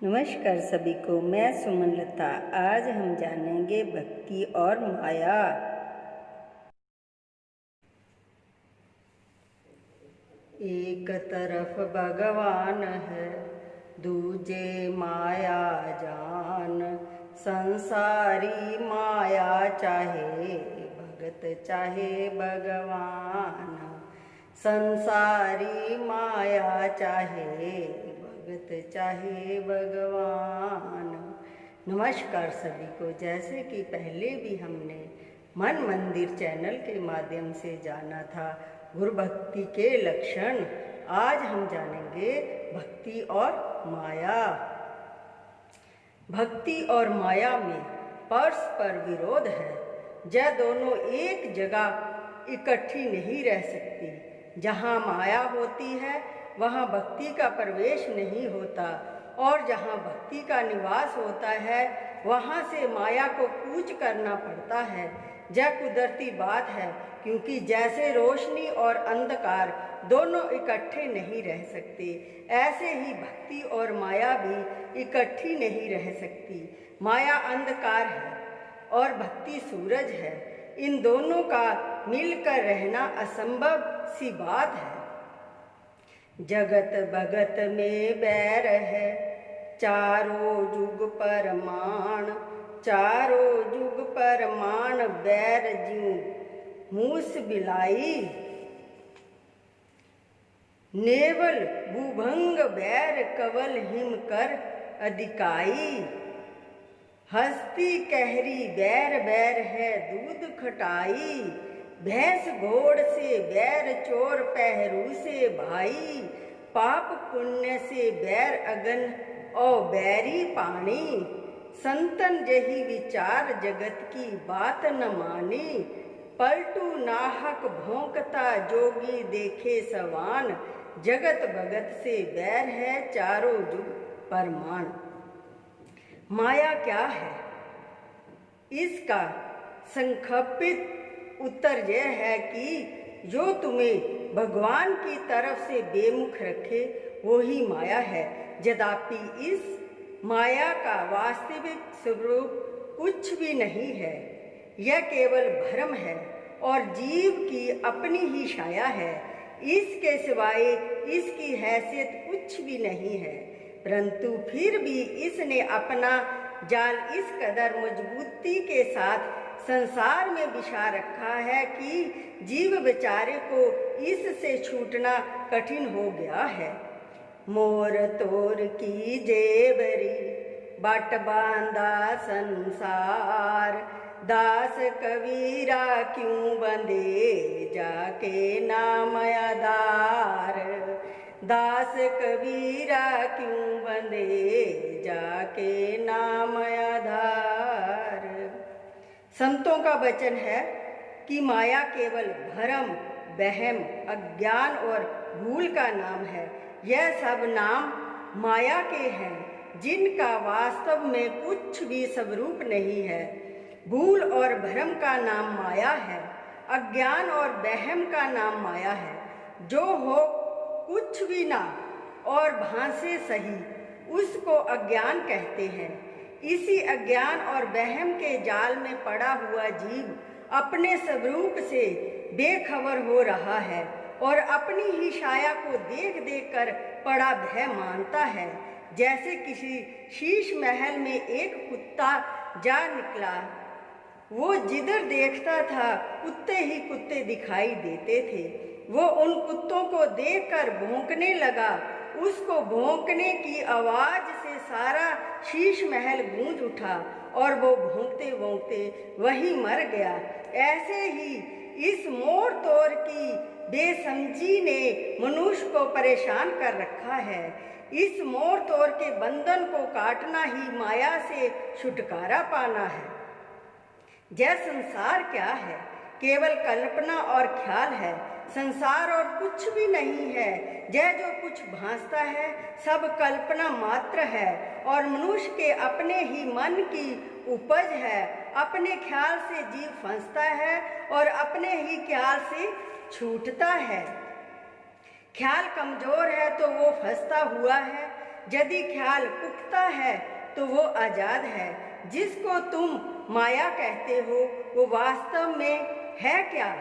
नमस्कार सभी को, मैं सुमन लता। आज हम जानेंगे भक्ति और माया। एक तरफ भगवान है, दूजे माया जान। संसारी माया चाहे भगत चाहे भगवान। संसारी माया चाहे भगत चाहे भगवान। नमस्कार सभी को। जैसे कि पहले भी हमने मन मंदिर चैनल के माध्यम से जाना था गुरु भक्ति के लक्षण, आज हम जानेंगे भक्ति और माया। भक्ति और माया में परस्पर विरोध है। यह दोनों एक जगह इकट्ठी नहीं रह सकती। जहाँ माया होती है वहाँ भक्ति का प्रवेश नहीं होता, और जहाँ भक्ति का निवास होता है वहाँ से माया को कूच करना पड़ता है। यह कुदरती बात है, क्योंकि जैसे रोशनी और अंधकार दोनों इकट्ठे नहीं रह सकते, ऐसे ही भक्ति और माया भी इकट्ठी नहीं रह सकती। माया अंधकार है और भक्ति सूरज है। इन दोनों का मिलकर रहना असंभव सी बात है। जगत भगत में बैर है, चारों जुग परमाण। चारों जुग परमाण बैर ज्यों मूस बिलाई। नेवल भूभंग बैर कवल हिम कर अधिकाई। हस्ती कहरी बैर बैर है दूध खटाई। भैंस घोड़ से बैर चोर पहरू से भाई। पाप पुण्य से बैर अगन और बैरी पानी। संतन जही विचार जगत की बात न मानी। पलटू नाहक भोंकता जोगी देखे सवान। जगत भगत से बैर है चारों जुग परमाण। माया क्या है? इसका संक्षिप्त उत्तर यह है कि जो तुम्हें भगवान की तरफ से बेमुख रखे वो ही माया है। यद्यपि इस माया का वास्तविक स्वरूप कुछ भी नहीं है, यह केवल भ्रम है और जीव की अपनी ही छाया है। इसके सिवाय इसकी हैसियत कुछ भी नहीं है, परंतु फिर भी इसने अपना जाल इस कदर मजबूती के साथ संसार में बिछा रखा है कि जीव बेचारे को इससे छूटना कठिन हो गया है। मोर तोर की जेबरी बट बांधा संसार। दास कबीरा क्यों बंधे जाके नाम आधार। दास कबीरा क्यों बंधे जाके नाम आधार। संतों का वचन है कि माया केवल भ्रम, वहम, अज्ञान और भूल का नाम है। यह सब नाम माया के हैं, जिनका वास्तव में कुछ भी स्वरूप नहीं है। भूल और भ्रम का नाम माया है, अज्ञान और वहम का नाम माया है। जो हो कुछ भी ना और भांसे सही, उसको अज्ञान कहते हैं। इसी अज्ञान और वहम के जाल में पड़ा हुआ जीव अपने स्वरूप से बेखबर हो रहा है और अपनी ही छाया को देख देख कर बड़ा भय मानता है। जैसे किसी शीश महल में एक कुत्ता जा निकला, वो जिधर देखता था कुत्ते ही कुत्ते दिखाई देते थे। वो उन कुत्तों को देखकर भौंकने लगा। उसको भौंकने की आवाज से सारा शीश महल गूंज उठा और वो भौंकते भौंकते वहीं मर गया। ऐसे ही इस मोर तोर की बेसमझी ने मनुष्य को परेशान कर रखा है। इस मोर तोर के बंधन को काटना ही माया से छुटकारा पाना है। यह संसार क्या है? केवल कल्पना और ख्याल है। संसार और कुछ भी नहीं है। यह जो कुछ भासता है सब कल्पना मात्र है और मनुष्य के अपने ही मन की उपज है। अपने ख्याल से जीव फंसता है और अपने ही ख्याल से छूटता है। ख्याल कमजोर है तो वो फंसता हुआ है। यदि ख्याल पुख्ता है तो वो आजाद है। जिसको तुम माया कहते हो वो वास्तव में है क्या?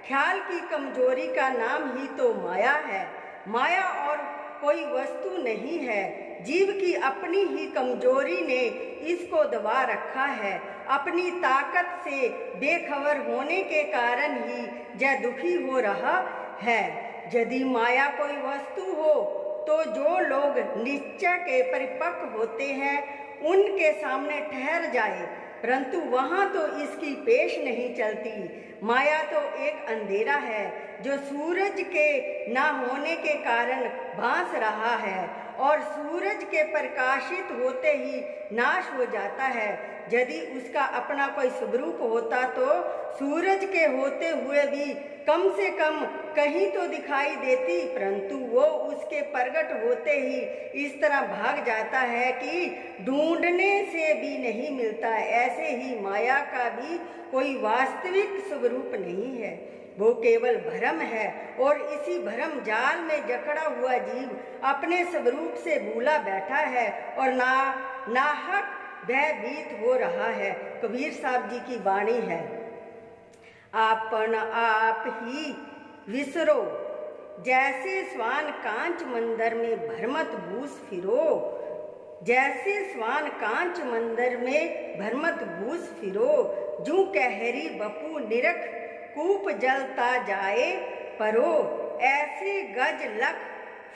ख्याल की कमजोरी का नाम ही तो माया है। माया और कोई वस्तु नहीं है, जीव की अपनी ही कमजोरी ने इसको दबा रखा है। अपनी ताकत से बेखबर होने के कारण ही यह दुखी हो रहा है। यदि माया कोई वस्तु हो तो जो लोग निश्चय के परिपक्व होते हैं उनके सामने ठहर जाए, परंतु वहां तो इसकी पेश नहीं चलती। माया तो एक अंधेरा है जो सूरज के न होने के कारण भास रहा है और सूरज के प्रकाशित होते ही नाश हो जाता है। यदि उसका अपना कोई स्वरूप होता तो सूरज के होते हुए भी कम से कम कहीं तो दिखाई देती, परंतु वो उसके प्रगट होते ही इस तरह भाग जाता है कि ढूंढने से भी नहीं मिलता। ऐसे ही माया का भी कोई वास्तविक स्वरूप नहीं है, वो केवल भ्रम है और इसी भ्रम जाल में जकड़ा हुआ जीव अपने स्वरूप से भूला बैठा है और नाहक भयभीत हो रहा है। कबीर साहब जी की वाणी है, आपन आप ही विसरो, जैसे स्वान कांच मंदिर में भरमत भूस फिरो। जैसे स्वान कांच मंदिर में भरमत भूस फिरो, जू कहरी बपू निरख कूप जलता जाए परो। ऐसे गज लख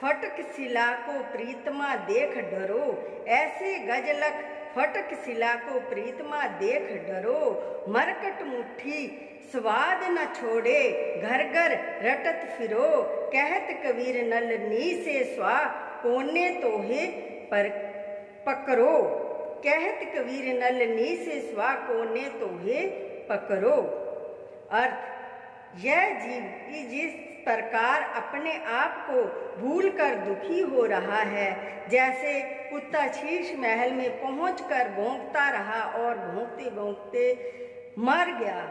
फटक शिला को प्रीतमा देख डरो। ऐसे गज लख फटक शिला को प्रीतमा देख डरो। मरकट मुट्ठी स्वाद न छोड़े, घर घर रटत फिरो। कहत कबीर नल नी से स्वा, कोने तोहे पर पकरो। कहत कबीर नल नी से स्वा, कोने तोहे पकरो। अर्थ, यह जीव जिस प्रकार अपने आप को भूलकर दुखी हो रहा है, जैसे कुत्ता शीश महल में पहुंचकर भौंकता रहा और भौंकते भौंकते मर गया,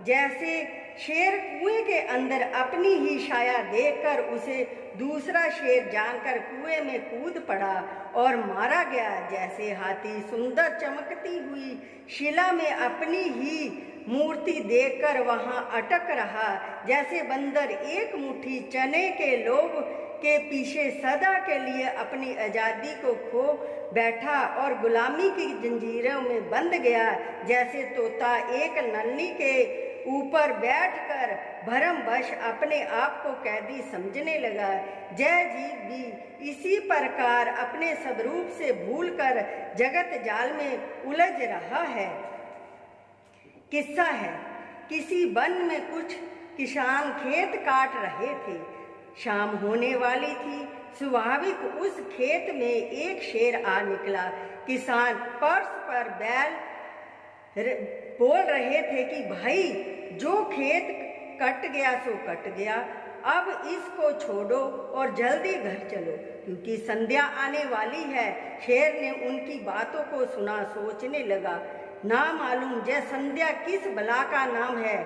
जैसे शेर कुएं के अंदर अपनी ही छाया देखकर उसे दूसरा शेर जानकर कुएं में कूद पड़ा और मारा गया, जैसे हाथी सुंदर चमकती हुई शिला में अपनी ही मूर्ति देखकर वहां अटक रहा, जैसे बंदर एक मुट्ठी चने के लोभ के पीछे सदा के लिए अपनी आजादी को खो बैठा और गुलामी की जंजीरों में बंध गया, जैसे तोता एक नन्ही के ऊपर बैठकर भरमवश अपने आप को कैदी समझने लगा। जय जीव भी इसी प्रकार अपने स्वरूप से भूलकर जगत जाल में उलझ रहा है। किस्सा है, किसी वन में कुछ किसान खेत काट रहे थे। शाम होने वाली थी। स्वाभाविक उस खेत में एक शेर आ निकला। किसान पर्स पर बैल बोल रहे थे कि भाई, जो खेत कट गया सो कट गया, अब इसको छोड़ो और जल्दी घर चलो क्योंकि संध्या आने वाली है। शेर ने उनकी बातों को सुना, सोचने लगा, ना मालूम यह संध्या किस बला का नाम है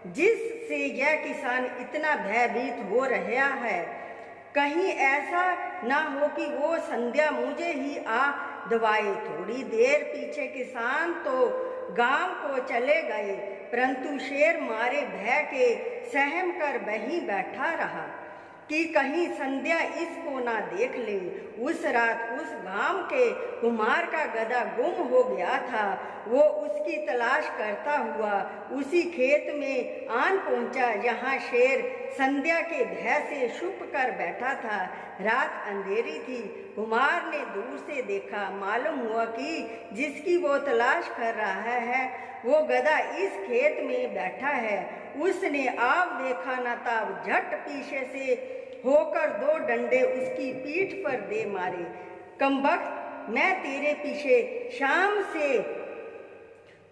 जिससे यह किसान इतना भयभीत हो रहा है। कहीं ऐसा ना हो कि वो संध्या मुझे ही आ दबाए। थोड़ी देर पीछे किसान तो गांव को चले गए, परंतु शेर मारे भय के सहम कर वहीं बैठा रहा कि कहीं संध्या इसको ना देख ले। उस रात उस गांव के कुम्हार का गधा गुम हो गया था। वो उसकी तलाश करता हुआ उसी खेत में आन पहुंचा जहां शेर संध्या के भय से छुप कर बैठा था। रात अंधेरी थी। कुम्हार ने दूर से देखा, मालूम हुआ कि जिसकी वो तलाश कर रहा है वो गधा इस खेत में बैठा है। उसने आव देखा न ताव झट पीछे से होकर 2 डंडे उसकी पीठ पर दे मारे। कमबख्त, मैं तेरे पीछे शाम से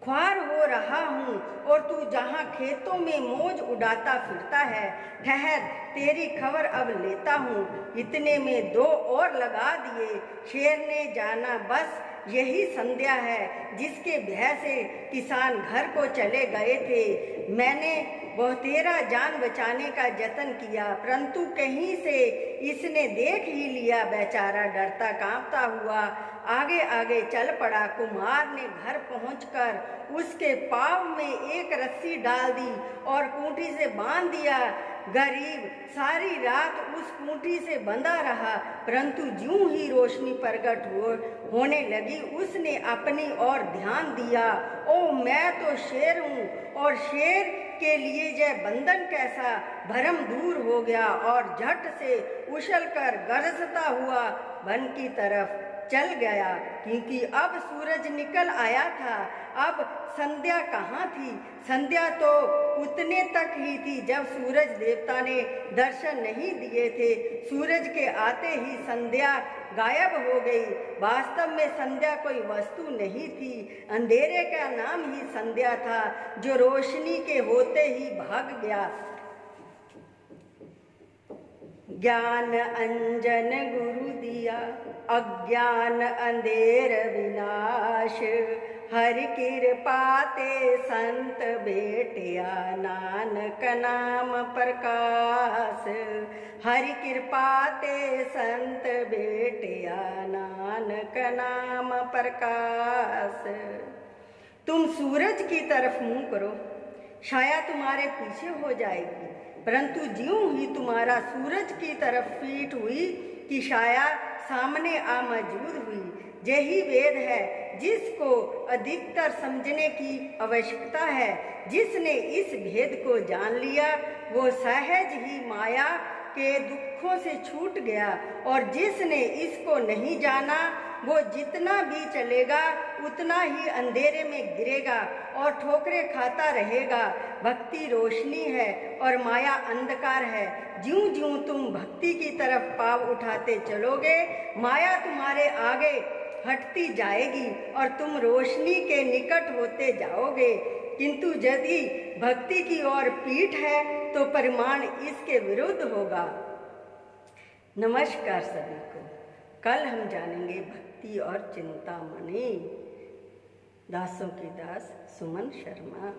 ख्वार हो रहा हूँ और तू जहाँ खेतों में मौज उड़ाता फिरता है, ठहर, तेरी खबर अब लेता हूँ। इतने में 2 और लगा दिए। शेर ने जाना बस यही संध्या है जिसके भय से किसान घर को चले गए थे। मैंने बहुतेरा जान बचाने का जतन किया, परंतु कहीं से इसने देख ही लिया। बेचारा डरता कांपता हुआ आगे आगे चल पड़ा। कुम्हार ने घर पहुंचकर उसके पाँव में एक रस्सी डाल दी और खूंटी से बांध दिया। गरीब सारी रात उस खूंटी से बंधा रहा, परंतु ज्यों ही रोशनी प्रकट होने लगी उसने अपनी ओर ध्यान दिया। ओ मैं तो शेर हूँ, और शेर के लिए यह बंधन कैसा। भरम दूर हो गया और झट से उछलकर गरजता हुआ वन की तरफ चल गया, क्योंकि अब सूरज निकल आया था। अब संध्या कहाँ थी? संध्या तो उतने तक ही थी जब सूरज देवता ने दर्शन नहीं दिए थे। सूरज के आते ही संध्या गायब हो गई। वास्तव में संध्या कोई वस्तु नहीं थी, अंधेरे का नाम ही संध्या था, जो रोशनी के होते ही भाग गया। ज्ञान अंजन गुरु दिया, अज्ञान अंधेर विनाश। हरि कृपा ते संत भेटिया, नानक नाम प्रकाश। हरि कृपा ते संत भेटिया, नानक नाम प्रकाश। तुम सूरज की तरफ मुंह करो, छाया तुम्हारे पीछे हो जाएगी, परंतु ज्यों ही तुम्हारा सूरज की तरफ पीठ हुई कि छाया सामने आ मौजूद हुई। यही वेद है जिसको अधिकतर समझने की आवश्यकता है। जिसने इस भेद को जान लिया वो सहज ही माया के दुखों से छूट गया, और जिसने इसको नहीं जाना वो जितना भी चलेगा उतना ही अंधेरे में गिरेगा और ठोकरें खाता रहेगा। भक्ति रोशनी है और माया अंधकार है। ज्यों ज्यों तुम भक्ति की तरफ पाँव उठाते चलोगे, माया तुम्हारे आगे हटती जाएगी और तुम रोशनी के निकट होते जाओगे। किंतु यदि भक्ति की ओर पीठ है तो परिमाण इसके विरुद्ध होगा। नमस्कार सभी को। कल हम जानेंगे भक्ति और चिंतामणि। दासों की दास सुमन शर्मा।